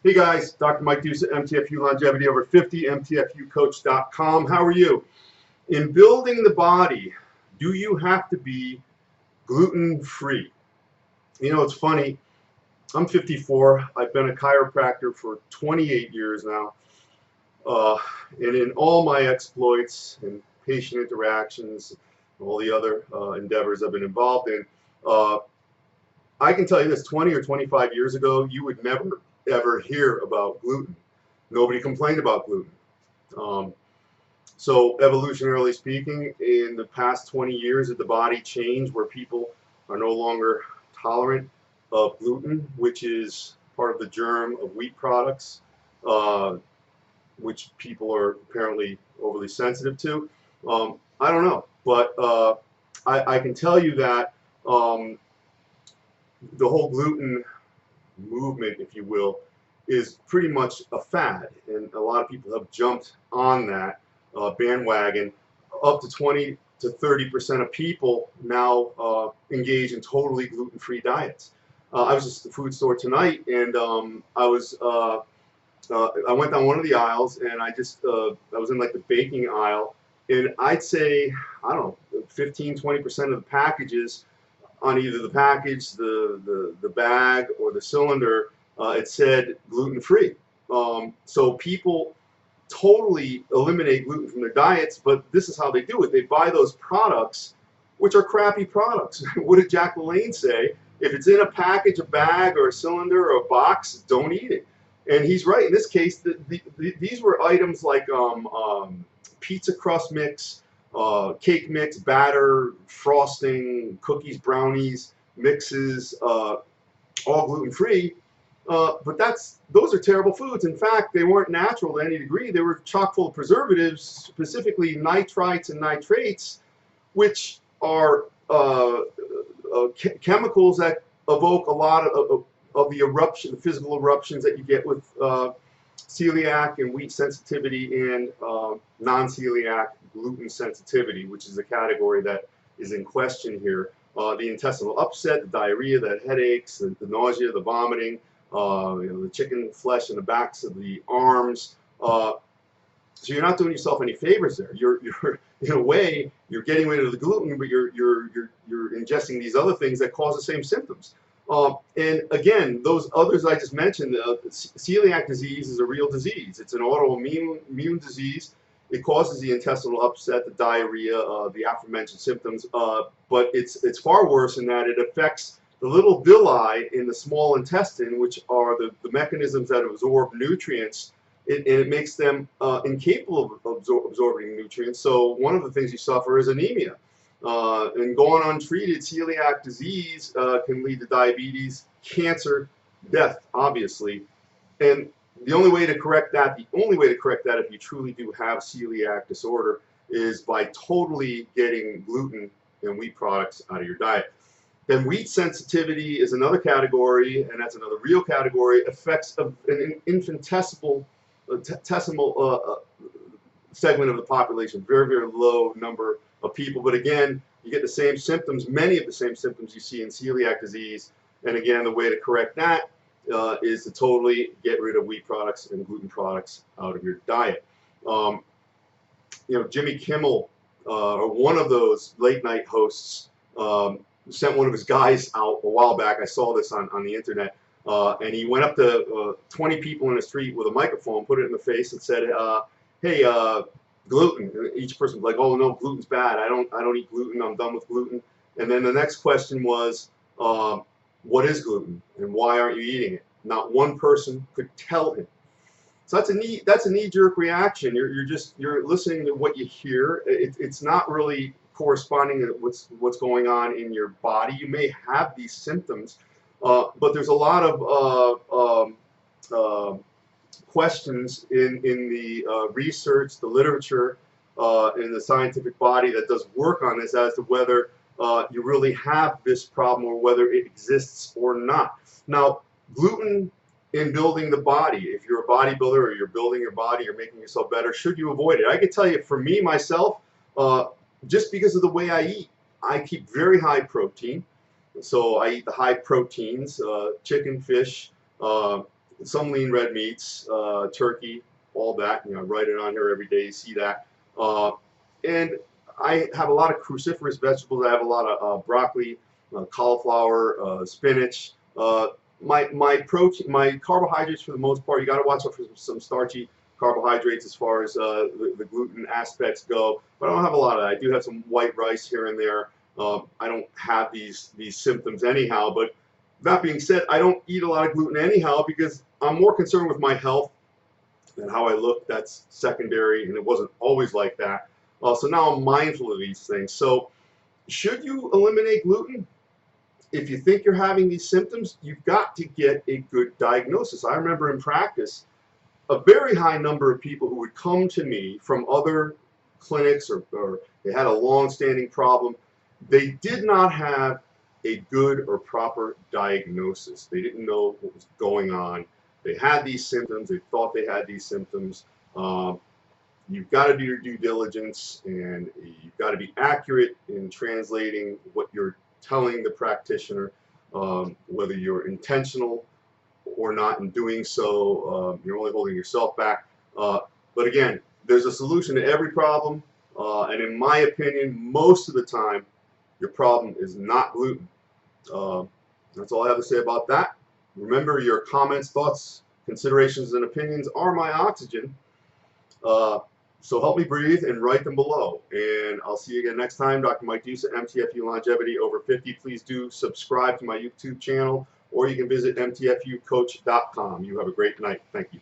Hey guys, Dr. Mike Deuce at MTFU Longevity Over 50, MTFUcoach.com. How are you? In building the body, do you have to be gluten-free? You know, it's funny. I'm 54. I've been a chiropractor for 28 years now. And in all my exploits and patient interactions, all the other endeavors I've been involved in, uh, I can tell you this, 20 or 25 years ago, you would never ever hear about gluten. Nobody complained about gluten. Um, so evolutionarily speaking, in the past 20 years, did the body change where people are no longer tolerant of gluten, which is part of the germ of wheat products, uh, which people are apparently overly sensitive to? I don't know, but I can tell you that um, the whole gluten movement, if you will, is pretty much a fad, and a lot of people have jumped on that bandwagon. Up to 20 to 30% of people now engage in totally gluten-free diets. I was just at the food store tonight, and I went down one of the aisles, and I was in like the baking aisle, and I'd say, I don't know, 15-20% of the packages on either the package, the bag, or the cylinder, it said gluten-free. So people totally eliminate gluten from their diets, but this is how they do it. They buy those products, which are crappy products. What did Jack LaLanne say? If it's in a package, a bag, or a cylinder, or a box, don't eat it. And he's right. In this case, these were items like pizza crust mix, cake mix, batter, frosting, cookies, brownies, mixes, all gluten-free. But those are terrible foods. In fact, they weren't natural to any degree. They were chock full of preservatives, specifically nitrites and nitrates, which are chemicals that evoke a lot of the physical eruptions that you get with celiac and wheat sensitivity and non-celiac gluten sensitivity, which is the category that is in question here. The intestinal upset, the diarrhea, the headaches, the nausea, the vomiting, the chicken flesh in the backs of the arms. So you're not doing yourself any favors there. You're in a way you're getting rid of the gluten, but you're ingesting these other things that cause the same symptoms. And again, those others I just mentioned, celiac disease is a real disease. It's an autoimmune disease. It causes the intestinal upset, the diarrhea, the aforementioned symptoms. But it's far worse in that it affects the little villi in the small intestine, which are the mechanisms that absorb nutrients. And it makes them incapable of absorbing nutrients. So one of the things you suffer is anemia. And going untreated, celiac disease can lead to diabetes, cancer, death, obviously. And the only way to correct that, if you truly do have celiac disorder, is by totally getting gluten and wheat products out of your diet. Then wheat sensitivity is another category, and that's another real category. Affects an infinitesimal segment of the population, very, very low number of people. But again, you get the same symptoms, many of the same symptoms you see in celiac disease. And again, the way to correct that is to totally get rid of wheat products and gluten products out of your diet. Jimmy Kimmel, or one of those late night hosts, sent one of his guys out a while back. I saw this on the internet. And he went up to 20 people in the street with a microphone, put it in the face, and said, "Hey, gluten." And each person was like, "Oh no, gluten's bad. I don't eat gluten. I'm done with gluten." And then the next question was, "What is gluten, and why aren't you eating it?" Not one person could tell him. So that's a knee-jerk reaction. You're listening to what you hear. It's not really corresponding to what's going on in your body. You may have these symptoms. But there's a lot of questions in the research, the literature, in the scientific body that does work on this as to whether you really have this problem or whether it exists or not. Now, gluten in building the body, if you're a bodybuilder or you're building your body or making yourself better, should you avoid it? I can tell you, for me, myself, just because of the way I eat, I keep very high protein. So I eat the high proteins, chicken, fish, some lean red meats, turkey, all that. You know, I write it on here every day. You see that. And I have a lot of cruciferous vegetables. I have a lot of broccoli, cauliflower, spinach. My protein, my carbohydrates for the most part, you got to watch out for some starchy carbohydrates as far as the gluten aspects go. But I don't have a lot of that. I do have some white rice here and there. I don't have these symptoms anyhow. But that being said, I don't eat a lot of gluten anyhow because I'm more concerned with my health and how I look. That's secondary, and it wasn't always like that. So now I'm mindful of these things. So should you eliminate gluten? If you think you're having these symptoms, you've got to get a good diagnosis. I remember in practice, a very high number of people who would come to me from other clinics or they had a long-standing problem, they did not have a good or proper diagnosis. They didn't know what was going on. They had these symptoms. They thought they had these symptoms. You've got to do your due diligence, and you've got to be accurate in translating what you're telling the practitioner, whether you're intentional or not in doing so. You're only holding yourself back. But again, there's a solution to every problem, and in my opinion, most of the time, your problem is not gluten. That's all I have to say about that. Remember, your comments, thoughts, considerations, and opinions are my oxygen. So help me breathe and write them below. And I'll see you again next time. Dr. Mike Dusa, MTFU Longevity Over 50. Please do subscribe to my YouTube channel, or you can visit mtfucoach.com. You have a great night. Thank you.